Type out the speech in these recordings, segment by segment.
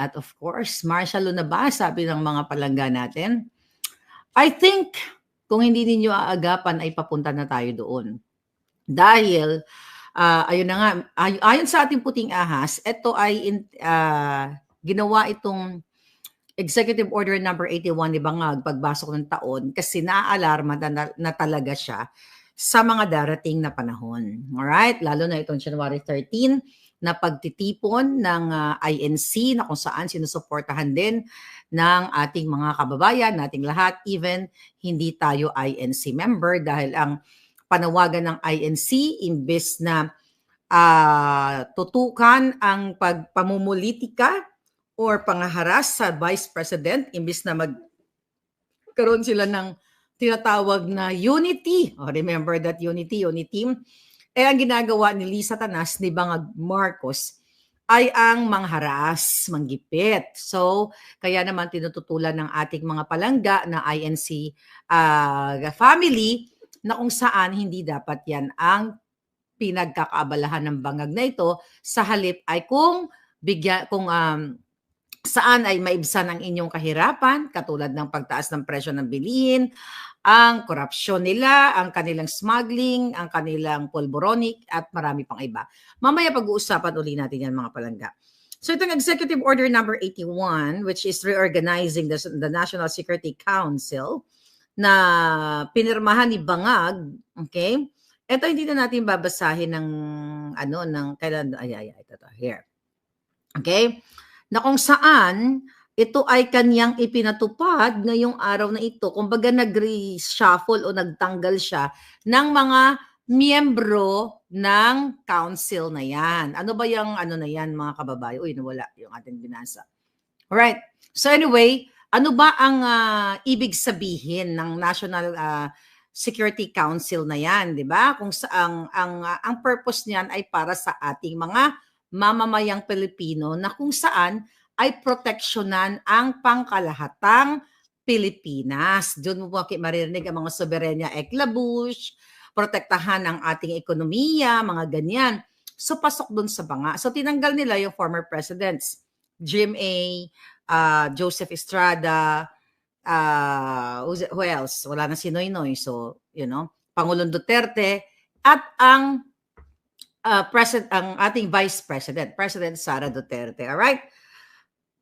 At of course, martial law na ba, sabi ng mga palangga natin? I think, kung hindi ninyo aagapan, ay papunta na tayo doon. Dahil, ayun na nga, ayon sa ating puting ahas, ito ay ginawa itong Executive Order number 81 ni Bangag pagbasok ng taon kasi naaalarma na talaga siya sa mga darating na panahon. Alright? Lalo na itong January 13 na pagtitipon ng INC na kung saan sinusuportahan din ng ating mga kababayan, nating lahat, even hindi tayo INC member dahil ang panawagan ng INC imbes na tutukan ang pagpamumulitika or pangaharas sa Vice President, imbes na magkaroon sila ng tinatawag na unity. Remember that unity team? Ang ginagawa ni Lisa Tanas, ni Bangag Marcos, ay ang mangharas, manggipit. So, kaya naman tinututulan ng ating mga palangga na INC family na kung saan hindi dapat yan ang pinagkakaabalahan ng bangag na ito. Sa halip ay kung saan ay maibsan ang inyong kahirapan, katulad ng pagtaas ng presyo ng bilihin, ang korupsyon nila, ang kanilang smuggling, ang kanilang polboronic, at marami pang iba. Mamaya pag-uusapan uli natin yan, mga palangga. So itong Executive Order number 81, which is reorganizing the National Security Council, na pinirmahan ni Bangag, okay? Ito hindi na natin babasahin ng here. Okay? Na kung saan ito ay kanyang ipinatupad ngayong araw na ito. Kumbaga nag-reshuffle o nagtanggal siya ng mga miyembro ng council na yan. Ano ba yung na yan, mga kababayo? Uy, nawala yung ating binasa. Alright. So anyway, ano ba ang ibig sabihin ng National Security Council na yan, di ba? Kung saan ang purpose niyan ay para sa ating mga mamamayang Pilipino na kung saan ay proteksyonan ang pangkalahatang Pilipinas. Doon mo maririnig ang mga soberenya eklabouche, protektahan ang ating ekonomiya, mga ganyan. So pasok doon sa banga. So tinanggal nila yung former presidents, Jim A., Joseph Estrada, who else? Wala na si Noynoy. So, Pangulong Duterte at ang ating Vice President, President Sara Duterte. Alright?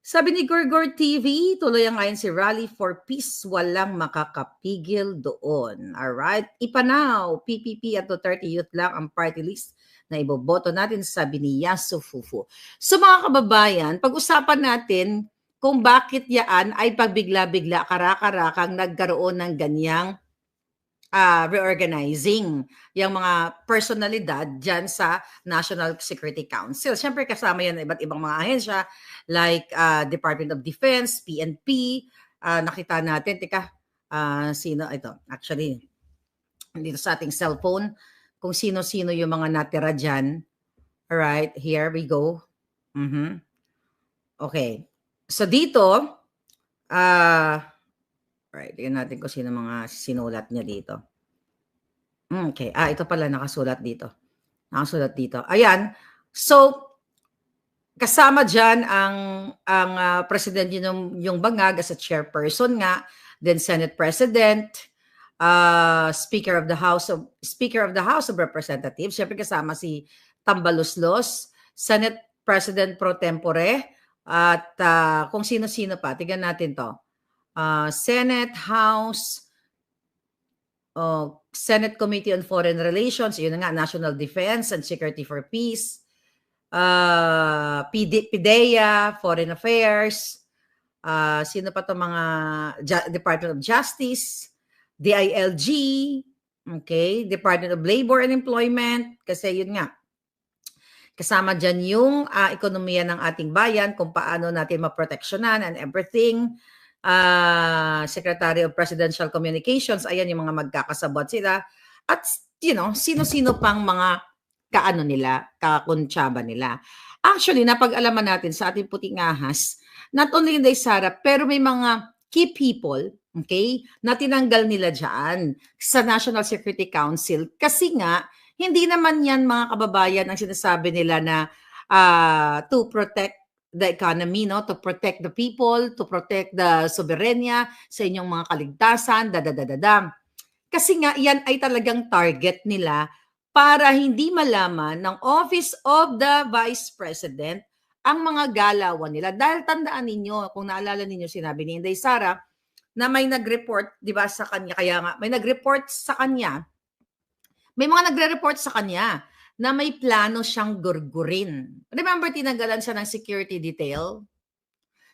Sabi ni Gorgor TV, tuloy ang INC Rally for Peace, walang makakapigil doon. Alright? Ipanaw, PPP at Duterte Youth lang ang party list na iboboto natin, sabi ni Yasu Fufu. So mga kababayan, pag-usapan natin kung bakit yan ay pagbigla-bigla, karakarakang nagkaroon ng ganyang reorganizing yung mga personalidad dyan sa National Security Council. Siyempre kasama yan iba't ibang mga ahensya like Department of Defense, PNP, nakita natin, sino ito? Actually, dito sa ating cellphone, kung sino-sino yung mga natira dyan. Alright, here we go. Okay. So dito, right, tingnan natin kung sino mga sinulat niya dito. Okay. Ito pala nakasulat dito. Ayan. So, kasama dyan ang president yung Bangag as a chairperson nga, then Senate President, Speaker of the House of Representatives, syempre kasama si Tambaloslos, Senate President pro tempore, at kung sino-sino pa. Tingnan natin to. Senate, House, Senate Committee on Foreign Relations, yun na nga, National Defense and Security for Peace, PIDEA, Foreign Affairs, sino pa to mga Department of Justice, DILG, okay, Department of Labor and Employment, kasi yun nga, kasama dyan yung ekonomiya ng ating bayan, kung paano natin maproteksyonan and everything. Secretary of Presidential Communications, ayan yung mga magkakasabot sila. At, sino-sino pang mga kakuntsaba nila. Actually, napag-alaman natin sa ating puting ahas, not only Inday Sara, pero may mga key people, okay, na tinanggal nila dyan sa National Security Council. Kasi nga, hindi naman yan, mga kababayan, ang sinasabi nila na to protect the economy, no? To protect the people, to protect the soberanya sa inyong mga kaligtasan, dadadadadam. Kasi nga, yan ay talagang target nila para hindi malaman ng Office of the Vice President ang mga galawan nila. Dahil tandaan ninyo, kung naalala ninyo, sinabi ni Inday Sara, na may nag-report, di ba, sa kanya, kaya nga, may nag-report sa kanya, may mga nagre-report sa kanya na may plano siyang gurgurin. Remember, tinanggalan siya ng security detail?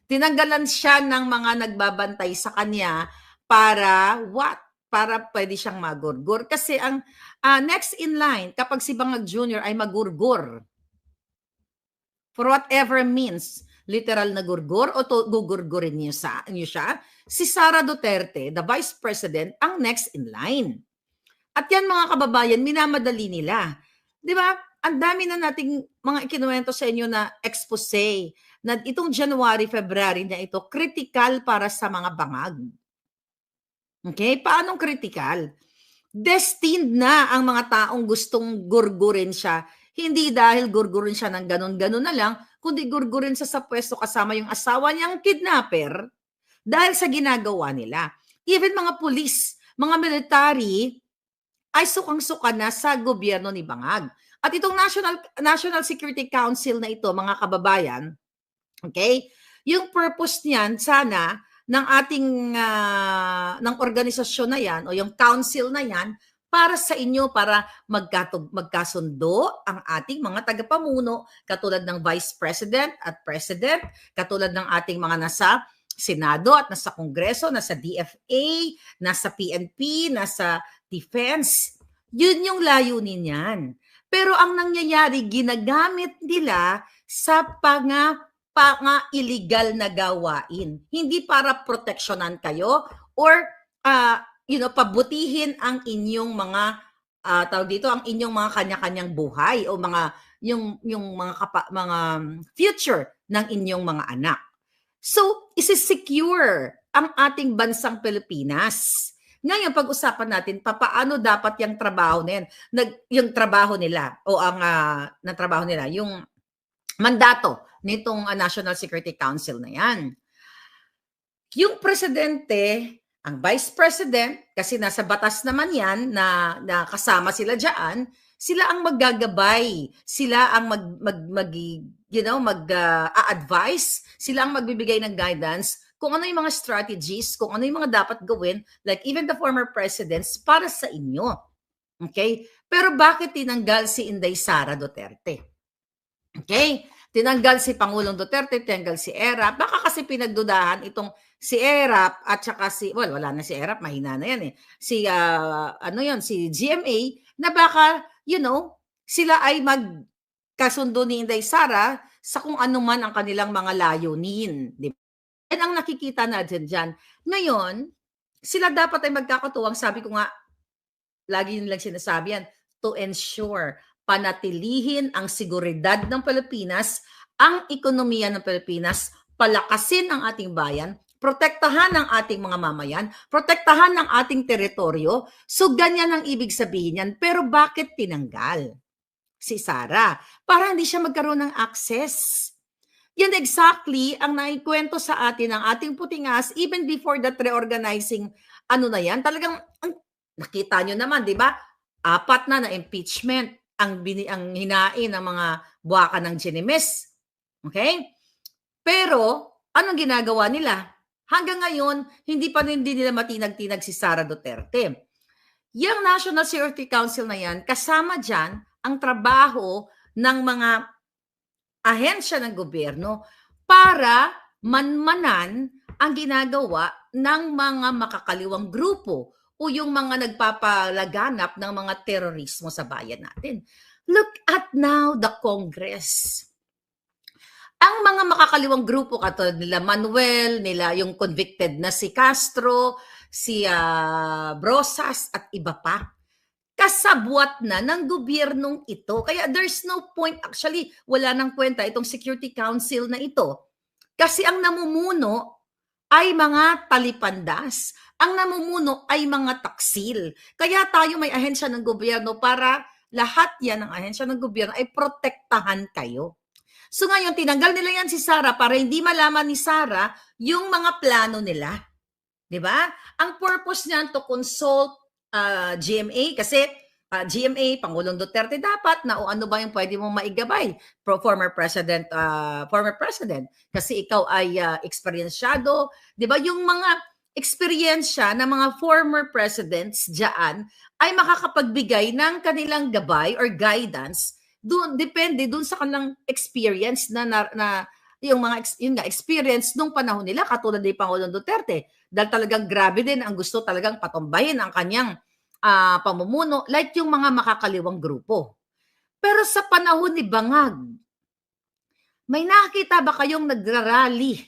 Tinanggalan siya ng mga nagbabantay sa kanya para what? Para pwede siyang magurgur. Kasi ang next in line, kapag si Bangag Jr. ay magurgur, for whatever means, literal na gurgur o gugurgurin niyo siya, si Sara Duterte, the Vice President, ang next in line. At yan mga kababayan, minamadali nila. Di ba? Ang dami na nating mga ikinuwento sa inyo na expose na itong January, February na ito, critical para sa mga bangag. Okay? Paanong critical? Destined na ang mga taong gustong gurgurin siya. Hindi dahil gurgurin siya ng ganun-ganun na lang, kundi gurgurin siya sa pwesto kasama yung asawa niyang kidnapper dahil sa ginagawa nila. Even mga pulis, mga military, ay sukang-suka na sa gobyerno ni Bangag. At itong National Security Council na ito, mga kababayan, okay, yung purpose niyan, sana, ng ating, ng organisasyon na yan, o yung council na yan, para sa inyo, para magkasundo ang ating mga tagapamuno, katulad ng Vice President at President, katulad ng ating mga nasa Senado at nasa Kongreso, nasa DFA, nasa PNP, nasa Defense. Yun yung layunin yan. Pero ang nangyayari, ginagamit nila sa illegal na gawain. Hindi para proteksyonan kayo or pabutihin ang inyong mga tawag dito, ang inyong mga kanya-kanyang buhay o mga yung mga future ng inyong mga anak. So, isi-secure ang ating bansang Pilipinas. Ngayon, pag-usapan natin, paano dapat yung trabaho nila, yung trabaho nila, o ang trabaho nila, yung mandato nitong National Security Council na yan. Yung presidente, ang vice president, kasi nasa batas naman yan, na kasama sila dyan, sila ang maggagabay, sila ang mag-advise, sila ang magbibigay ng guidance, kung ano yung mga strategies, kung ano yung mga dapat gawin, like even the former presidents, para sa inyo. Okay? Pero bakit tinanggal si Inday Sara Duterte? Okay? Tinanggal si Pangulong Duterte, tinanggal si ERAP. Baka kasi pinagdudahan itong si ERAP at saka wala na si ERAP, mahina na yan eh. Si GMA, na baka, sila ay magkasundo ni Inday Sara sa kung ano man ang kanilang mga layunin. Di ba? Yan ang nakikita natin dyan. Ngayon, sila dapat ay magkakatuwang, sabi ko nga, lagi nilang sinasabi yan, to ensure, panatilihin ang seguridad ng Pilipinas, ang ekonomiya ng Pilipinas, palakasin ang ating bayan, protektahan ang ating mga mamayan, protektahan ang ating teritoryo. So, ganyan ang ibig sabihin yan. Pero bakit tinanggal si Sara? Para hindi siya magkaroon ng access. Yan exactly ang naikwento sa atin ng ating putingas even before that reorganizing na yan. Talagang nakita nyo naman, di ba? 4 na impeachment ang hinain ng mga buwaka ng Ginimes. Okay? Pero, anong ginagawa nila? Hanggang ngayon, hindi nila matinag-tinag si Sara Duterte. Yung National Security Council na yan, kasama dyan ang trabaho ng mga ahensya ng gobyerno para manmanan ang ginagawa ng mga makakaliwang grupo o yung mga nagpapalaganap ng mga terorismo sa bayan natin. Look at now the Congress. Ang mga makakaliwang grupo katulad nila Manuel, nila yung convicted na si Castro, si Brosas at iba pa, kasabwat na ng gobyernong ito. Kaya there's no point, actually, wala nang kwenta itong Security Council na ito. Kasi ang namumuno ay mga talipandas. Ang namumuno ay mga taksil. Kaya tayo may ahensya ng gobyerno para lahat yan ng ahensya ng gobyerno ay protektahan kayo. So ngayon, tinanggal nila yan si Sara para hindi malaman ni Sara yung mga plano nila. Di ba? Ang purpose niyan to consult GMA kasi GMA, Pangulong Duterte dapat na o ano ba yung pwede mong maigabay former president kasi ikaw ay eksperyensyado, 'di ba? Yung mga eksperyensya ng mga former presidents diyan ay makakapagbigay ng kanilang gabay or guidance doon depende doon sa kanilang experience na yung mga yun nga, experience nung panahon nila katulad ni Pangulong Duterte dahil talagang grabe din ang gusto talagang patumbahin ang kanyang pamumuno like yung mga makakaliwang grupo. Pero sa panahon ni Bangag, may nakita ba kayong nagrarally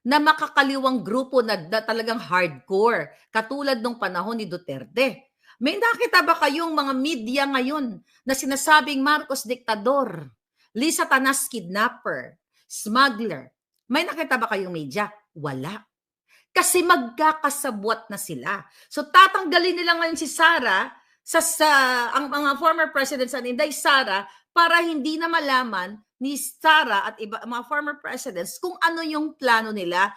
na makakaliwang grupo na talagang hardcore katulad nung panahon ni Duterte? May nakita ba kayong mga media ngayon na sinasabing Marcos diktador, Lisa Tanas kidnapper, smuggler? May nakita ba kayong media? Wala. Kasi magkakasabwat na sila. So tatanggalin nila ngayon si Sara ang mga former presidents and Inday Sara para hindi na malaman ni Sara at iba mga former presidents kung ano yung plano nila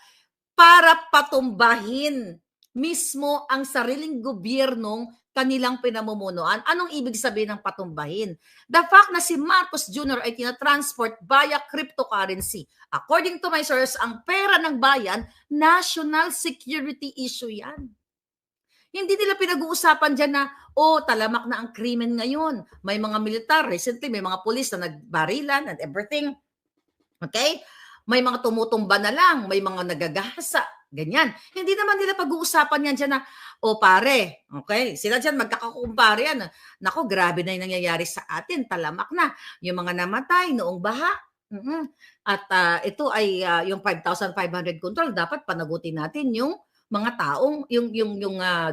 para patumbahin mismo ang sariling gobyernong kanilang pinamumunuan. Anong ibig sabihin ng patumbahin? The fact na si Marcos Jr. ay tinatransport via cryptocurrency. According to my source, ang pera ng bayan, national security issue yan. Hindi nila pinag-uusapan dyan na, talamak na ang krimen ngayon. May mga militar, recently may mga pulis na nagbarilan and everything. Okay? May mga tumutumba na lang, may mga nagagahasa, ganyan. Hindi naman nila pag-uusapan yan dyan na, pare, okay, sila dyan magkakakumpare yan. Nako, grabe na yung nangyayari sa atin, talamak na. Yung mga namatay noong baha. At ito ay yung 5,500 control, dapat panagutin natin yung mga taong, yung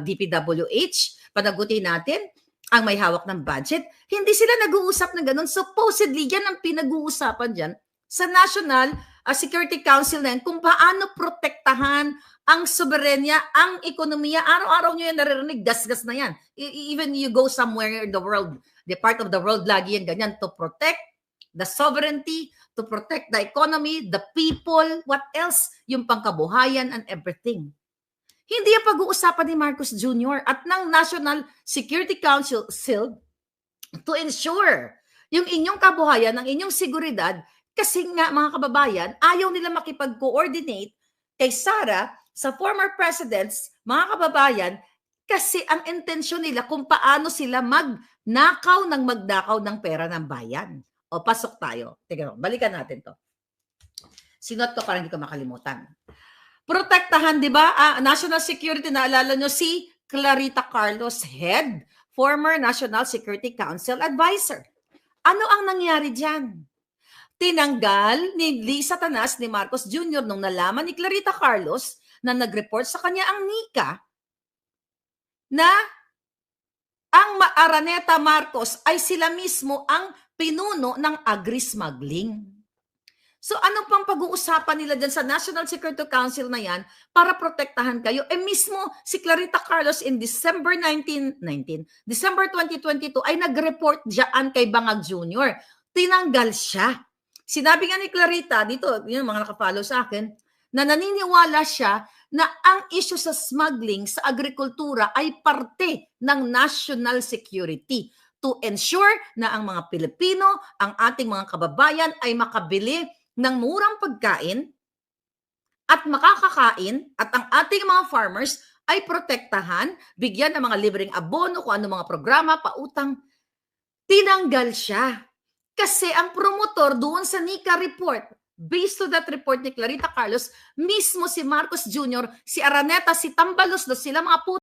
DPWH, panagutin natin ang may hawak ng budget. Hindi sila nag-uusap na ganun. Supposedly, yan ang pinag-uusapan dyan sa National Security Council na yan, kung paano protektahan ang soberenya, ang ekonomiya. Araw-araw nyo yan naririnig, gas-gas na yan. Even you go somewhere in the world, the part of the world, lagi yan ganyan, to protect the sovereignty, to protect the economy, the people, what else? Yung pangkabuhayan and everything. Hindi ang pag-uusapan ni Marcos Jr. at ng National Security Council to ensure yung inyong kabuhayan, ang inyong seguridad. Kasi nga mga kababayan, ayaw nila makipag-coordinate kay Sara sa former presidents, mga kababayan, kasi ang intensyon nila kung paano sila magdakaw ng pera ng bayan. O, pasok tayo. Tingnan mo, balikan natin to. Sinot ko para hindi ko makalimutan. Protektahan, di ba? National Security, naalala nyo si Clarita Carlos, head, former National Security Council advisor. Ano ang nangyari dyan? Tinanggal ni Lisa Tanas ni Marcos Jr. nung nalaman ni Clarita Carlos na nag-report sa kanya ang Nika na ang Araneta Marcos ay sila mismo ang pinuno ng agri-smuggling. So ano pang pag-uusapan nila dyan sa National Security Council na yan para protektahan kayo? Mismo si Clarita Carlos in December 2022 ay nag-report dyan kay Bangag Jr. Tinanggal siya. Sinabi nga ni Clarita, dito, yung mga nakafollow sa akin, na naniniwala siya na ang issue sa smuggling sa agrikultura ay parte ng national security to ensure na ang mga Pilipino, ang ating mga kababayan ay makabili ng murang pagkain at makakakain at ang ating mga farmers ay protektahan, bigyan ng mga libreng abono, kung ano mga programa, pautang. Tinanggal siya. Kasi ang promotor doon sa Nika report, based to that report ni Clarita Carlos, mismo si Marcos Jr., si Araneta, si Tambalos, sila mga